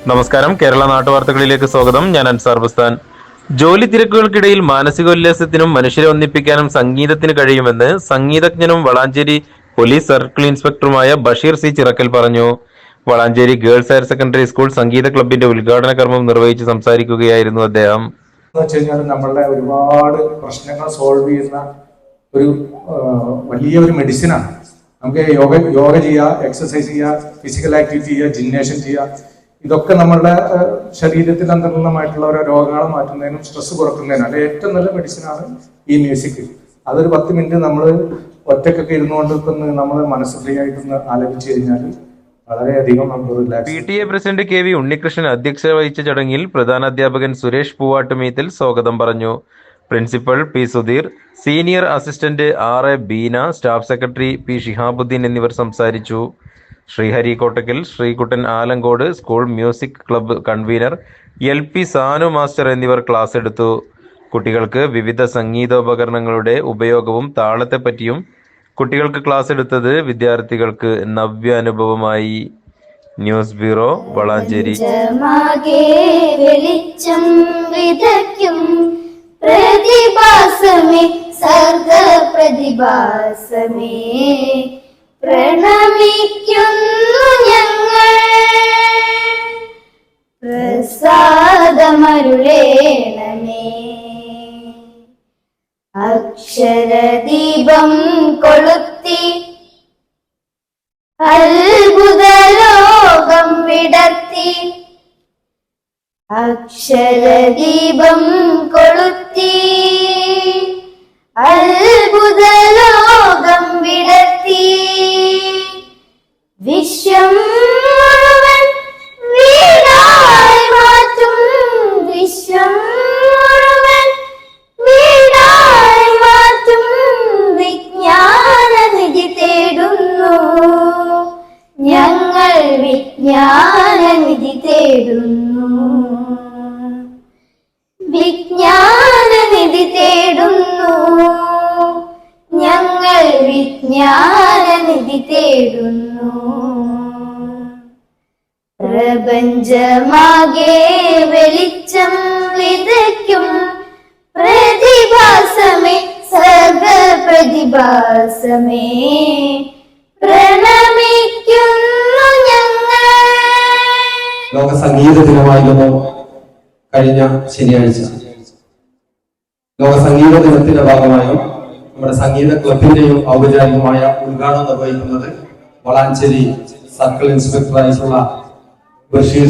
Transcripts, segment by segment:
നമസ്കാരം. കേരള നാട്ടുവാർത്തകളിലേക്ക് സ്വാഗതം. ഞാൻ അൻസാർ ബുസ്താൻ. ജോലി തിരക്കുകൾക്കിടയിൽ മാനസികോല്ലാസത്തിനും മനുഷ്യരെ ഒന്നിപ്പിക്കാനും സംഗീതത്തിന് കഴിയുമെന്ന് സംഗീതജ്ഞനും വളാഞ്ചേരി പോലീസ് സർക്കിൾ ഇൻസ്പെക്ടറുമായ ബഷീർ സി ചിറക്കൽ പറഞ്ഞു. Valanchery girls higher secondary school സംഗീത ക്ലബിന്റെ ഉദ്ഘാടന കർമ്മം നിർവഹിച്ച് സംസാരിക്കുകയായിരുന്നു അദ്ദേഹം. നമ്മളുടെ ഒരുപാട് പ്രശ്നങ്ങൾ സോൾവ് ചെയ്യുന്ന ഒരു വലിയൊരു മെഡിസിനാണ്. നമുക്ക് യോഗ ചെയ്യുക, എക്സസൈസ് ചെയ്യുക, ഫിസിക്കൽ ആക്ടിവിറ്റി ചെയ്യുക, ജിംനേഷ്യം ചെയ്യുക. ഇതൊക്കെ നമ്മളുടെ ശരീരത്തിൽ അന്തർലീനമായിട്ടുള്ള ഓരോ രോഗങ്ങളെ മാറ്റുന്നതിനും സ്ട്രെസ് കുറയ്ക്കുന്നതിനും അല്ലെ ഏറ്റവും നല്ല മെഡിസിനാണ് ഈ മ്യൂസിക്. അതൊരു 10 മിനിറ്റ് നമ്മൾ ഒറ്റക്കൊക്കെ ഇരുന്നുകൊണ്ട് നമ്മൾ മനസ്സ് ഫ്രീ ആയിട്ടൊന്ന് ആലപിച്ചു കഴിഞ്ഞാൽ വളരെയധികം നമുക്ക് relax. PTA president KV Unnikrishnan അധ്യക്ഷത വഹിച്ച ചടങ്ങിൽ പ്രധാനാധ്യാപകൻ സുരേഷ് പൂവാട്ടുമീത്തിൽ സ്വാഗതം പറഞ്ഞു. Principal P Sudheer, senior assistant RA Beena, staff secretary P Shihabuddin എന്നിവർ സംസാരിച്ചു. Sreehari Kottakkal, Sreekuttan Alangode, school music club convener LP Sanu master എന്നിവർ ക്ലാസ് എടുത്തു. കുട്ടികൾക്ക് വിവിധ സംഗീതോപകരണങ്ങളുടെ ഉപയോഗവും താളത്തെപ്പറ്റിയും കുട്ടികൾക്ക് ക്ലാസ് എടുത്തത് വിദ്യാർത്ഥികൾക്ക് നവ്യാനുഭവമായി. News bureau, Valanchery. പ്രണമിക്കുന്നു ഞങ്ങൾ, പ്രസാദമരുളേണമേ. അക്ഷരദീപം കൊളുത്തി അത്ഭുത ലോകം വിടർത്തി, അക്ഷരദീപം കൊളുത്തി അത്ഭുത ലോകം വിടർത്തി. വിശ്വം മുഴുവൻ വീടായി മാറ്റും, വിശ്വം മുഴുവൻ വീടായി മാറ്റും വിജ്ഞാനനിധി തേടുന്നു ഞങ്ങൾ, വിജ്ഞാനനിധി തേടുന്നു, വിജ്ഞാനനിധി തേടുന്നു ഞങ്ങൾ, വിജ്ഞാനനിധി തേടുന്നു. പ്രപഞ്ചമാകെ വെളിച്ചം വിതയ്ക്കും പ്രതിഭാസമേ, സർഗ പ്രതിഭാസമേ, പ്രണമിക്കുന്നു ഞങ്ങൾ. ലോക സംഗീത ദിനമായിരുന്നു കഴിഞ്ഞ ശനിയാഴ്ച. ലോക സംഗീത ദിനത്തിന്റെ ഭാഗമായും നമ്മുടെ സംഗീത ക്ലബിന്റെയും ഔപചാരികമായ ഉദ്ഘാടനം നിർവഹിക്കുന്നത് വളാഞ്ചേരി സർക്കിൾ ഇൻസ്പെക്ടറായിട്ടുള്ള ബഷീർ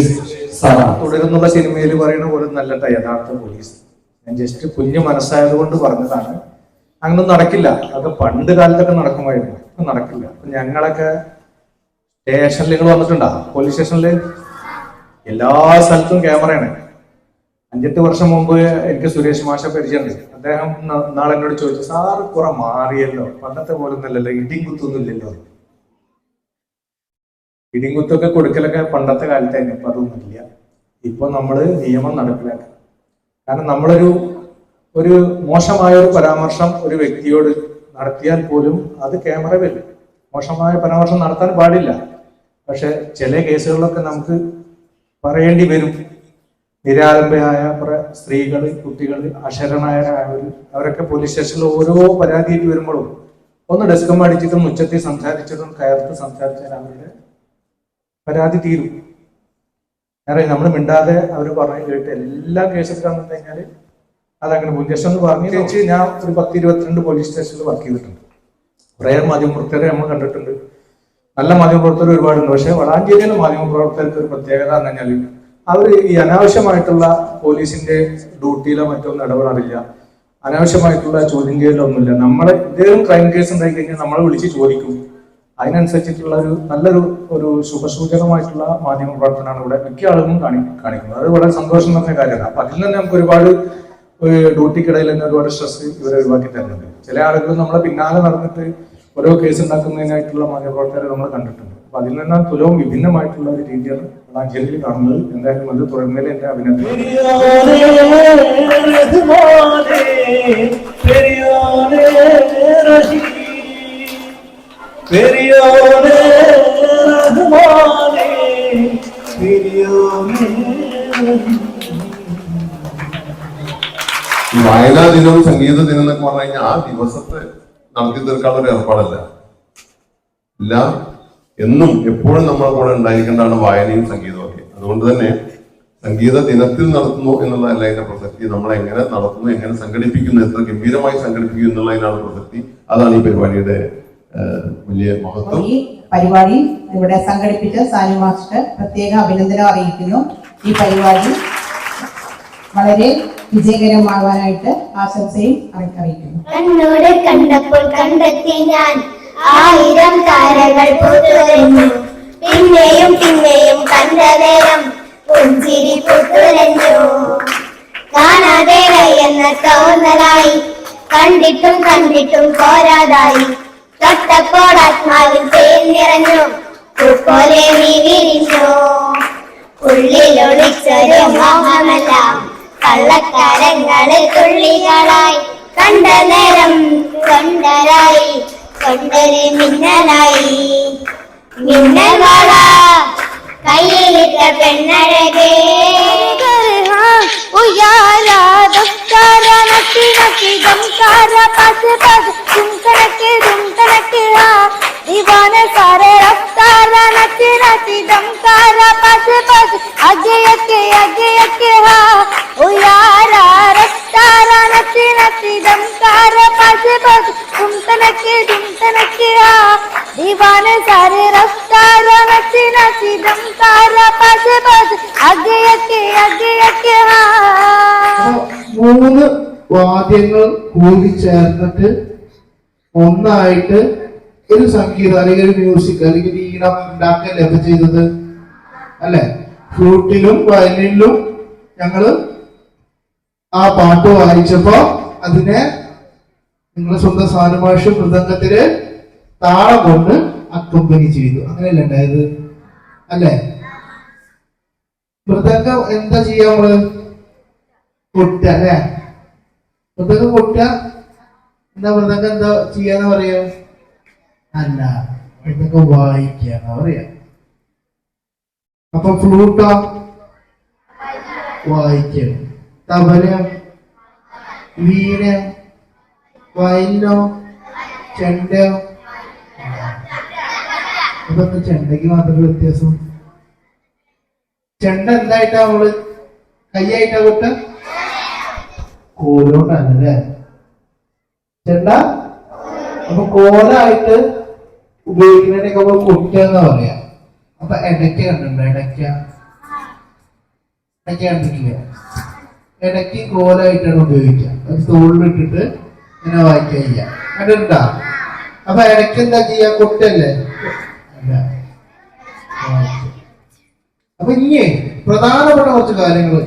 സാറാണ്. തുടരുന്നുള്ള സിനിമയിൽ പറയുന്ന പോലെ നല്ല യഥാർത്ഥ പോലീസ്. ഞാൻ ജസ്റ്റ് കുഞ്ഞു മനസ്സായതുകൊണ്ട് പറഞ്ഞതാണ്. അങ്ങനൊന്നും നടക്കില്ല. അതൊക്കെ പണ്ട് കാലത്തൊക്കെ നടക്കുമായിരുന്നു, ഇപ്പൊ നടക്കില്ല. അപ്പൊ ഞങ്ങളൊക്കെ സ്റ്റേഷനിൽ നിങ്ങൾ വന്നിട്ടുണ്ടോ? പോലീസ് സ്റ്റേഷനിൽ എല്ലാ സ്ഥലത്തും ക്യാമറയാണ്. 5-8 വർഷം മുമ്പ് എനിക്ക് സുരേഷ് മാഷ പരിചയമുണ്ട്. അദ്ദേഹം നാളെ എന്നോട് ചോദിച്ചു, സാറ് കുറെ മാറിയല്ലോ, പണ്ടത്തെ പോലെ ഒന്നല്ലല്ലോ, ഇടിങ്കുത്തൊന്നും ഇല്ലല്ലോ. ഇടിങ്കുത്തൊക്കെ കൊടുക്കലൊക്കെ പണ്ടത്തെ കാലത്തായിരുന്നു, ഇപ്പൊ അതൊന്നുമില്ല. ഇപ്പൊ നമ്മള് നിയമം നടപ്പിലാക്കുക. കാരണം നമ്മളൊരു മോശമായ ഒരു പരാമർശം ഒരു വ്യക്തിയോട് നടത്തിയാൽ പോലും അത് ക്യാമറ വരും. മോശമായ പരാമർശം നടത്താൻ പാടില്ല. പക്ഷെ ചില കേസുകളിലൊക്കെ നമുക്ക് പറയേണ്ടി വരും. നിരാലംബയായ സ്ത്രീകൾ, കുട്ടികൾ, അശരണരായവർ, അവരൊക്കെ പോലീസ് സ്റ്റേഷനിൽ ഓരോ പരാതിയായിട്ട് വരുമ്പോഴും ഒന്ന് ഡെസ്കം അടിച്ചിട്ടും ഉച്ചത്തിൽ സംസാരിച്ചിട്ടും കയർത്ത് സംസാരിച്ചാൽ അവരുടെ പരാതി തീരും. കാരണം നമ്മൾ മിണ്ടാതെ അവർ പറഞ്ഞു കേട്ട് എല്ലാ കേസെടുക്കാന്ന് പറഞ്ഞു കഴിഞ്ഞാൽ അതങ്ങനെ പോലീസ് സ്റ്റേഷൻ എന്ന് പറഞ്ഞു വെച്ച് ഞാൻ ഒരു 10-22 പോലീസ് സ്റ്റേഷനിൽ വർക്ക് ചെയ്തിട്ടുണ്ട്. കുറേ മാധ്യമപ്രവർത്തകരെ നമ്മൾ കണ്ടിട്ടുണ്ട്. നല്ല മാധ്യമപ്രവർത്തകർ ഒരുപാടുണ്ട്. പക്ഷെ വളാഞ്ചേരിയിലെ മാധ്യമപ്രവർത്തകർക്ക് ഒരു പ്രത്യേകത എന്ന് പറഞ്ഞാൽ അവർ ഈ അനാവശ്യമായിട്ടുള്ള പോലീസിന്റെ ഡ്യൂട്ടിയിലോ മറ്റൊന്നും ഇടപെടാറില്ല. അനാവശ്യമായിട്ടുള്ള ചോദ്യം ചെയ്യലൊന്നുമില്ല. നമ്മളെ എന്തെങ്കിലും ക്രൈം കേസ് ഉണ്ടായി കഴിഞ്ഞാൽ നമ്മളെ വിളിച്ച് ചോദിക്കും. അതിനനുസരിച്ചിട്ടുള്ള നല്ലൊരു ശുഭസൂചകമായിട്ടുള്ള മാധ്യമ പ്രവർത്തനമാണ് ഇവിടെ മിക്ക ആളുകളും കാണിക്കുന്നത്. അത് വളരെ സന്തോഷം നിറഞ്ഞ കാര്യമാണ്. അപ്പൊ അതിൽ തന്നെ നമുക്ക് ഒരുപാട് ഡ്യൂട്ടിക്കിടയിൽ തന്നെ ഒരുപാട് സ്ട്രെസ് ഇവരെ ഒഴിവാക്കി തരുന്നുണ്ട്. ചില ആളുകൾ നമ്മളെ പിന്നാലെ നടന്നിട്ട് ഓരോ കേസ് ഉണ്ടാക്കുന്നതിനായിട്ടുള്ള മാധ്യമപ്രവർത്തകരെ നമ്മൾ കണ്ടിട്ടുണ്ട്. അപ്പൊ അതിൽ നിന്ന് തുലവും വിഭിന്നമായിട്ടുള്ള ഒരു രീതിയാണ് വളാഞ്ചേരിയിൽ കാണുന്നത്. എന്തായാലും അത് തുടർന്നതിൽ എന്റെ അഭിനന്ദനം. പെരിയോനെ റഹ്മാനെ ഈ വായനാ ദിനവും സംഗീത ദിനം എന്നൊക്കെ പറഞ്ഞു കഴിഞ്ഞാൽ ആ ദിവസത്തെ നടത്തി തീർക്കാനുള്ള ഒരു ഏർപ്പാടല്ല. എല്ലാം എന്നും എപ്പോഴും നമ്മളെ കൂടെ ഉണ്ടായിരിക്കേണ്ടതാണ് വായനയും സംഗീതവും ഒക്കെ. അതുകൊണ്ട് തന്നെ സംഗീത ദിനത്തിൽ നടത്തുന്നു എന്നുള്ളതല്ല അതിന്റെ പ്രസക്തി, നമ്മൾ എങ്ങനെ നടത്തുന്നു, എങ്ങനെ സംഘടിപ്പിക്കുന്നു, എത്ര ഗംഭീരമായി സംഘടിപ്പിക്കുന്നു എന്നുള്ളതിനാണ് പ്രസക്തി. അതാണ് ഈ പരിപാടിയുടെ വലിയ മഹത്വം. ഈ പരിപാടി ഇവിടെ സംഘടിപ്പിച്ച സാനു മാസ്റ്റർ പ്രത്യേക അഭിനന്ദനം അറിയിക്കുന്നു. ഈ പരിപാടി വളരെ വിജയകരമാകാനായിട്ട് ആശംസയും അറിയിക്കുന്നു. കണ്ണോട് കണ്ടപ്പോൾ കണ്ടെത്തി ഞാൻ 1000 താരകൾ പുത്തുലഞ്ഞു. പിന്നെയും പിന്നെയും കണ്ട നേരം പുഞ്ചിരി പുത്തുലഞ്ഞു. കാണാതെ എന്ന തോന്നലായി, കണ്ടിട്ടും കണ്ടിട്ടും പോരാതായി. തൊട്ടപ്പോൾ ആത്മാവിൽ തേൻ നിറഞ്ഞു, പൂപോലെ നീ വിരിഞ്ഞു. ഉള്ളിലൊളിച്ചൊരു മോഹമെല്ലാം കള്ളക്കാരങ്ങളിൽ തുള്ളികളായി. കണ്ട നേരം കൊണ്ടരായി, കൊണ്ടൊരു മിന്നലായി. മിന്നൽവാള കയ്യിലിട്ട പെണ്ണഴകേ, ഉയാരാ ദസ്താര നക്കി നക്കി ഗംകാര പാസ് പാസ് തുംകണക്കെ തുംകണക്കെ ആ ദീവാന സാരെ रफ्तार नची नची दमकार पास पास आगे आगे हाँ ओ यारा रफ्तार नची नची दमकार पास पास तुम तनके हाँ दीवाने सारे रफ्तार नची नची दमकार पास पास आगे हाँ. മൂന്ന് വാദ്യങ്ങൾ കൂടിച്ചേർന്നിട്ട് ഒന്നായിട്ട് ഒരു സംഗീതം അല്ലെങ്കിൽ ഒരു മ്യൂസിക് അല്ലെങ്കിൽ ഈണം ഉണ്ടാക്കല്ലേ അപ്പൊ ചെയ്തത് അല്ലെ? ഫ്ലൂട്ടിലും വയലിനിലും ഞങ്ങള് ആ പാട്ട് വായിച്ചപ്പോ അതിനെ നിങ്ങളെ സ്വന്തം സാനുമാഷ മൃദംഗത്തില് താളം കൊണ്ട് അക്കമ്പനി ചെയ്തു. അങ്ങനെയല്ലേ ഉണ്ടായത് അല്ലെ? മൃദംഗം എന്താ ചെയ്യാ നമ്മള്? കൊട്ട അല്ലെ? മൃദംഗം കൊട്ട എന്താ? മൃദംഗം എന്താ ചെയ്യാന്ന് പറയാ? അല്ല, ഇതൊക്കെ വായിക്കാന്ന് പറയാ. അപ്പൊ ഫ്ലൂട്ടോ വായിക്കണം, തബല, വീണ, വയലിനോ, ചെണ്ടയോ? അപ്പൊ ചെണ്ടയ്ക്ക് മാത്രമേ വ്യത്യാസം. ചെണ്ട എന്തായിട്ടാ നമ്മള് കൈയായിട്ടാ കൊട്ട? കോലോണ്ടല്ലേ ചെണ്ട. അപ്പൊ കോലായിട്ട് ഉപയോഗിക്കുന്നതിനൊക്കെ നമ്മൾ കൊട്ട എന്ന് പറയാ. അപ്പൊ ഇടയ്ക്ക കണ്ടിട്ടുണ്ടോ? ഇടയ്ക്ക കണ്ടിട്ടില്ല. ഇടയ്ക്ക് കോലായിട്ടാണ് ഉപയോഗിക്കുക. അത് തോളിലിട്ടിട്ട് ഇങ്ങനെ വായിക്കുക ചെയ്യാം. കണ്ടിട്ടുണ്ടാ? അപ്പൊ ഇടയ്ക്ക് എന്താ ചെയ്യാ? കൊട്ടല്ലേ? അല്ല, അപ്പൊ ഇനി പ്രധാനപ്പെട്ട കുറച്ച് കാര്യങ്ങള്.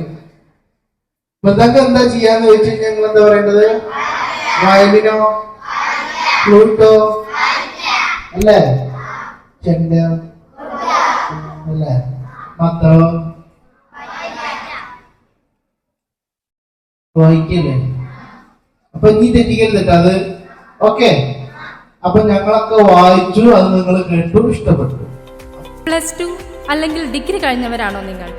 മൃദംഗം എന്താ ചെയ്യാന്ന് ചോദിച്ചു കഴിഞ്ഞാൽ നിങ്ങൾ എന്താ പറയേണ്ടത്? വയലിനോ, ഫ്ലൂട്ടോ അല്ലേ? ചെണ്ട അല്ലേ? മദ്ദളോ വായിക്കല്ലേ? അപ്പൊ ഇനി തെറ്റിക്കരുത് അത്. ഓക്കെ, അപ്പൊ ഞങ്ങളൊക്കെ വായിച്ചു, അത് നിങ്ങൾ കേട്ടു, ഇഷ്ടപ്പെട്ടു. +2 അല്ലെങ്കിൽ ഡിഗ്രി കഴിഞ്ഞവരാണോ നിങ്ങൾ?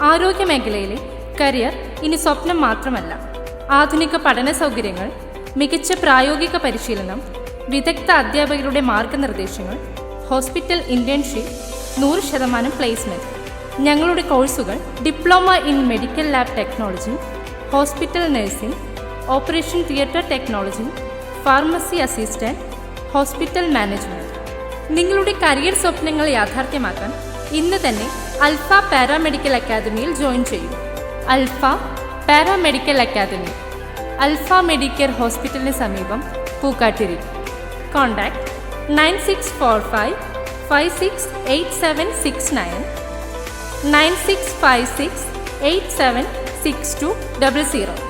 ആരോഗ്യ മേഖലയിലെ കരിയർ ഇനി സ്വപ്നം മാത്രമല്ല. ആധുനിക പഠന സൗകര്യങ്ങൾ, മികച്ച പ്രായോഗിക പരിശീലനം, വിദഗ്ധ അധ്യാപകരുടെ മാർഗനിർദ്ദേശങ്ങൾ, ഹോസ്പിറ്റൽ ഇന്റേൺഷിപ്പ്, 100% പ്ലേസ്മെന്റ്. ഞങ്ങളുടെ കോഴ്സുകൾ diploma in medical lab technology, hospital nursing, operation theatre technology, pharmacy assistant, hospital management. നിങ്ങളുടെ കരിയർ സ്വപ്നങ്ങൾ യാഥാർത്ഥ്യമാക്കാൻ ഇന്ന് തന്നെ അൽഫ പാരാമെഡിക്കൽ അക്കാദമിയിൽ ജോയിൻ ചെയ്യൂ. അൽഫ പാരാമെഡിക്കൽ അക്കാദമി, അൽഫ മെഡിക്കെയർ ഹോസ്പിറ്റലിന് സമീപം, പൂക്കാട്ടിരി. കോൺടാക്ട് 9645 568769 9656 876200.